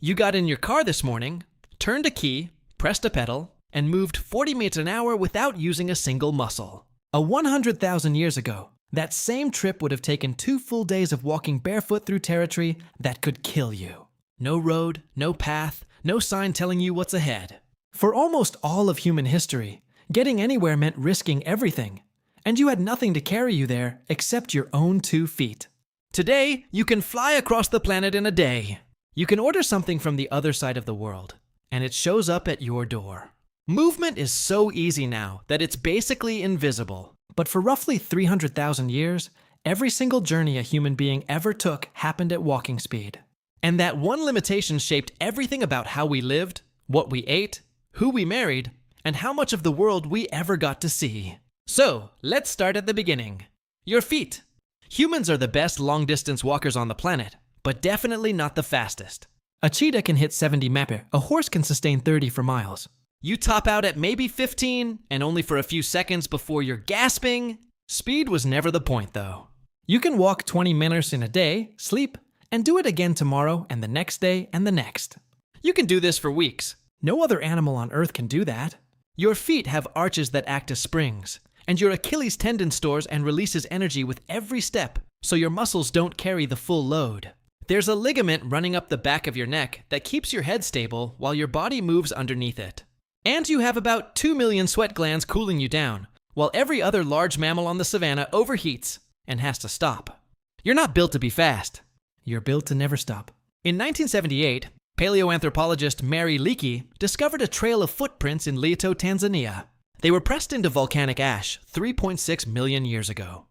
You got in your car this morning, turned a key, pressed a pedal, and moved 40 meters an hour without using a single muscle. 100,000 years ago, that same trip would have taken 2 full days of walking barefoot through territory that could kill you. No road, no path, no sign telling you what's ahead. For almost all of human history, getting anywhere meant risking everything, and you had nothing to carry you there except your own 2 feet. Today, you can fly across the planet in a day. You can order something from the other side of the world, and it shows up at your door. Movement is so easy now that it's basically invisible. But for roughly 300,000 years, every single journey a human being ever took happened at walking speed. And that one limitation shaped everything about how we lived, what we ate, who we married, and how much of the world we ever got to see. So, let's start at the beginning. Your feet. Humans are the best long-distance walkers on the planet, but definitely not the fastest. A cheetah can hit 70 mph, a horse can sustain 30 for miles. You top out at maybe 15, and only for a few seconds before you're gasping. Speed was never the point, though. You can walk 20 minutes in a day, sleep, and do it again tomorrow and the next day and the next. You can do this for weeks. No other animal on Earth can do that. Your feet have arches that act as springs, and your Achilles tendon stores and releases energy with every step, so your muscles don't carry the full load. There's a ligament running up the back of your neck that keeps your head stable while your body moves underneath it. And you have about 2 million sweat glands cooling you down, while every other large mammal on the savannah overheats and has to stop. You're not built to be fast. You're built to never stop. In 1978, paleoanthropologist Mary Leakey discovered a trail of footprints in Leto, Tanzania. They were pressed into volcanic ash 3.6 million years ago.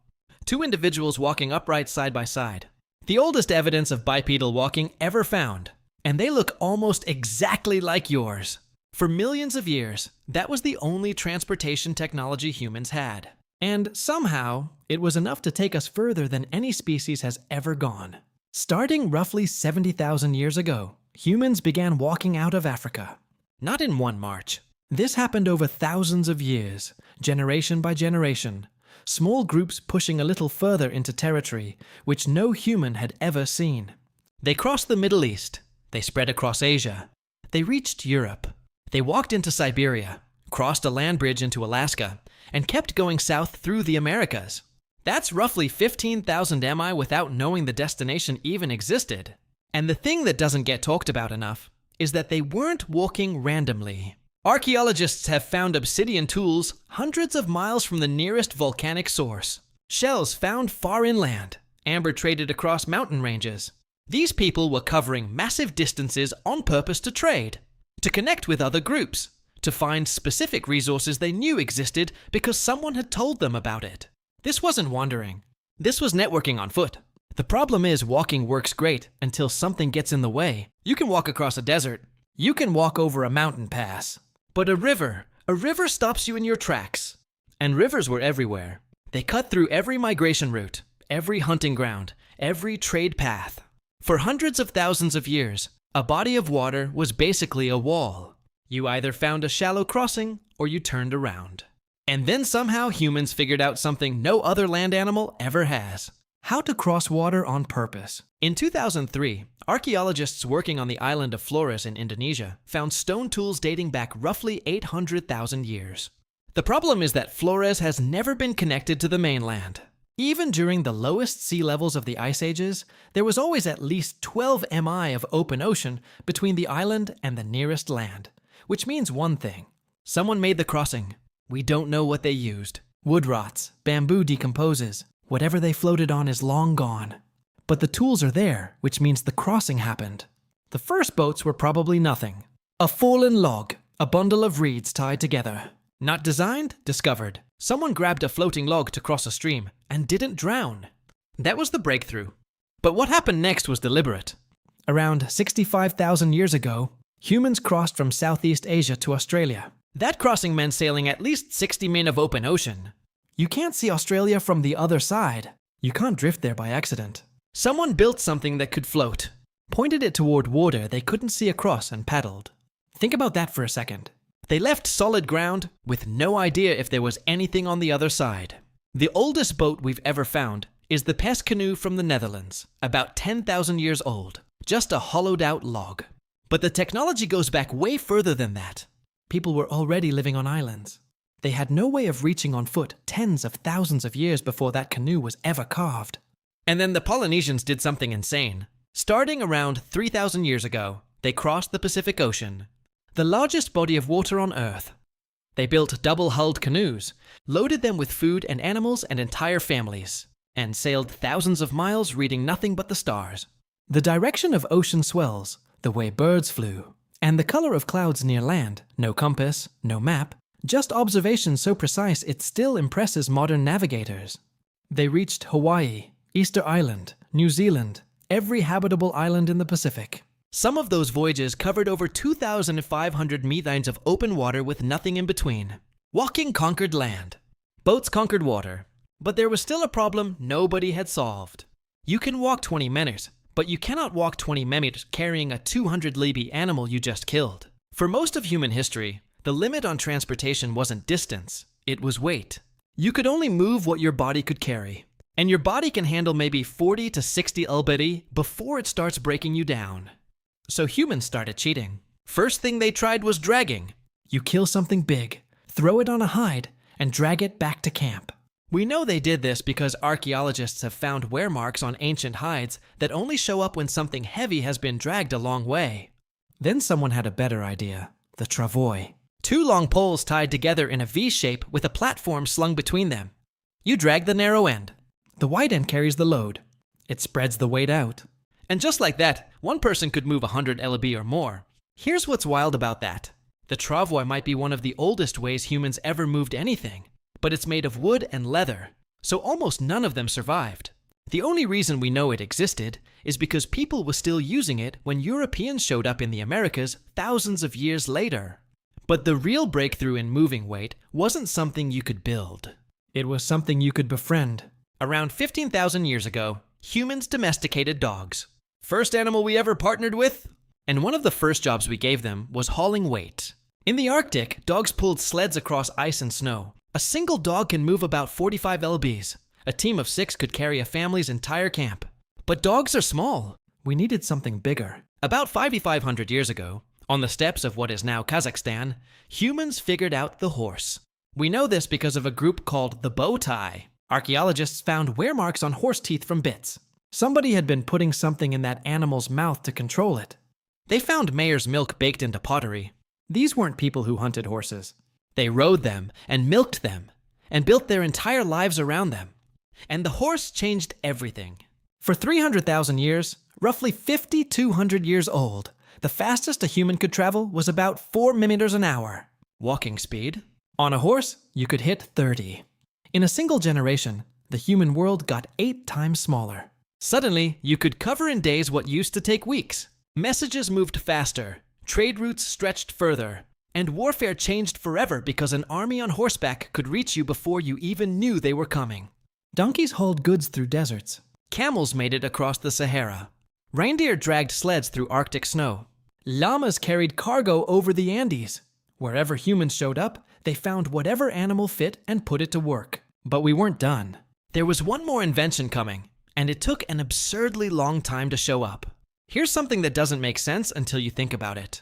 2 individuals walking upright side by side. The oldest evidence of bipedal walking ever found. And they look almost exactly like yours. For millions of years, that was the only transportation technology humans had. And somehow, it was enough to take us further than any species has ever gone. Starting roughly 70,000 years ago, humans began walking out of Africa. Not in one march. This happened over thousands of years, generation by generation, small groups pushing a little further into territory which no human had ever seen. They crossed the Middle East. They spread across Asia. They reached Europe. They walked into Siberia, crossed a land bridge into Alaska, and kept going south through the Americas. That's roughly 15,000 mi without knowing the destination even existed. And the thing that doesn't get talked about enough is that they weren't walking randomly. Archaeologists have found obsidian tools hundreds of miles from the nearest volcanic source, shells found far inland, amber traded across mountain ranges. These people were covering massive distances on purpose to trade, to connect with other groups, to find specific resources they knew existed because someone had told them about it. This wasn't wandering. This was networking on foot. The problem is walking works great until something gets in the way. You can walk across a desert. You can walk over a mountain pass. But a river stops you in your tracks. And rivers were everywhere. They cut through every migration route, every hunting ground, every trade path. For hundreds of thousands of years, a body of water was basically a wall. You either found a shallow crossing or you turned around. And then somehow humans figured out something no other land animal ever has. How to cross water on purpose. In 2003, archaeologists working on the island of Flores in Indonesia found stone tools dating back roughly 800,000 years. The problem is that Flores has never been connected to the mainland. Even during the lowest sea levels of the ice ages, there was always at least 12 mi of open ocean between the island and the nearest land. Which means one thing. Someone made the crossing. We don't know what they used. Wood rots, bamboo decomposes. Whatever they floated on is long gone. But the tools are there, which means the crossing happened. The first boats were probably nothing. A fallen log, a bundle of reeds tied together. Not designed, discovered. Someone grabbed a floating log to cross a stream and didn't drown. That was the breakthrough. But what happened next was deliberate. Around 65,000 years ago, humans crossed from Southeast Asia to Australia. That crossing meant sailing at least 60 min of open ocean. You can't see Australia from the other side. You can't drift there by accident. Someone built something that could float, pointed it toward water they couldn't see across and paddled. Think about that for a second. They left solid ground with no idea if there was anything on the other side. The oldest boat we've ever found is the Pest canoe from the Netherlands, about 10,000 years old, just a hollowed out log. But the technology goes back way further than that. People were already living on islands. They had no way of reaching on foot tens of thousands of years before that canoe was ever carved. And then the Polynesians did something insane. Starting around 3,000 years ago, they crossed the Pacific Ocean, the largest body of water on Earth. They built double-hulled canoes, loaded them with food and animals and entire families, and sailed thousands of miles reading nothing but the stars. The direction of ocean swells, the way birds flew, and the color of clouds near land, no compass, no map, just observation so precise it still impresses modern navigators. They reached Hawaii, Easter Island, New Zealand, every habitable island in the Pacific. Some of those voyages covered over 2,500 meters of open water with nothing in between. Walking conquered land. Boats conquered water. But there was still a problem nobody had solved. You can walk 20 meters, but you cannot walk 20 meters carrying a 200-libby animal you just killed. For most of human history, the limit on transportation wasn't distance, it was weight. You could only move what your body could carry. And your body can handle maybe 40 to 60 lbd before it starts breaking you down. So humans started cheating. First thing they tried was dragging. You kill something big, throw it on a hide, and drag it back to camp. We know they did this because archaeologists have found wear marks on ancient hides that only show up when something heavy has been dragged a long way. Then someone had a better idea, the travois. 2 long poles tied together in a V shape with a platform slung between them. You drag the narrow end. The wide end carries the load. It spreads the weight out. And just like that, one person could move 100 lb or more. Here's what's wild about that. The travois might be one of the oldest ways humans ever moved anything, but it's made of wood and leather, so almost none of them survived. The only reason we know it existed is because people were still using it when Europeans showed up in the Americas thousands of years later. But the real breakthrough in moving weight wasn't something you could build. It was something you could befriend. Around 15,000 years ago, humans domesticated dogs. First animal we ever partnered with? And one of the first jobs we gave them was hauling weight. In the Arctic, dogs pulled sleds across ice and snow. A single dog can move about 45 lbs. A team of 6 could carry a family's entire camp. But dogs are small. We needed something bigger. About 5,500 years ago, on the steppes of what is now Kazakhstan, humans figured out the horse. We know this because of a group called the bow tie. Archaeologists found wear marks on horse teeth from bits. Somebody had been putting something in that animal's mouth to control it. They found mare's milk baked into pottery. These weren't people who hunted horses. They rode them and milked them and built their entire lives around them. And the horse changed everything. For 300,000 years, roughly 5,200 years old, the fastest a human could travel was about 4 meters an hour. Walking speed. On a horse, you could hit 30. In a single generation, the human world got 8 times smaller. Suddenly, you could cover in days what used to take weeks. Messages moved faster, trade routes stretched further, and warfare changed forever because an army on horseback could reach you before you even knew they were coming. Donkeys hauled goods through deserts. Camels made it across the Sahara. Reindeer dragged sleds through Arctic snow. Llamas carried cargo over the Andes. Wherever humans showed up, they found whatever animal fit and put it to work. But we weren't done. There was one more invention coming, and it took an absurdly long time to show up. Here's something that doesn't make sense until you think about it.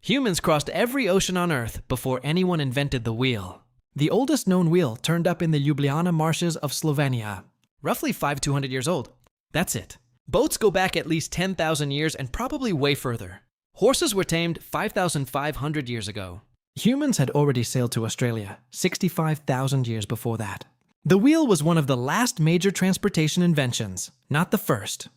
Humans crossed every ocean on Earth before anyone invented the wheel. The oldest known wheel turned up in the Ljubljana marshes of Slovenia, roughly 5,200 years old. That's it. Boats go back at least 10,000 years and probably way further. Horses were tamed 5,500 years ago. Humans had already sailed to Australia 65,000 years before that. The wheel was one of the last major transportation inventions, not the first.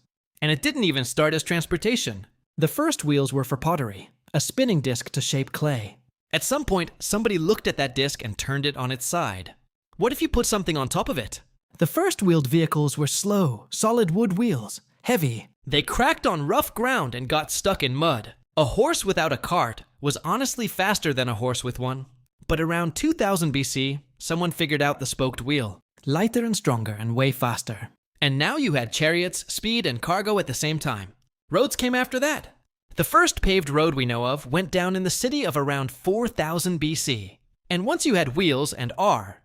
And it didn't even start as transportation. The first wheels were for pottery, a spinning disc to shape clay. At some point, somebody looked at that disc and turned it on its side. What if you put something on top of it? The first wheeled vehicles were slow, solid wood wheels, heavy. They cracked on rough ground and got stuck in mud. A horse without a cart was honestly faster than a horse with one. But around 2000 BC, someone figured out the spoked wheel. Lighter and stronger and way faster. And now you had chariots, speed, and cargo at the same time. Roads came after that. The first paved road we know of went down in the city of around 4000 BC. And once you had wheels and R,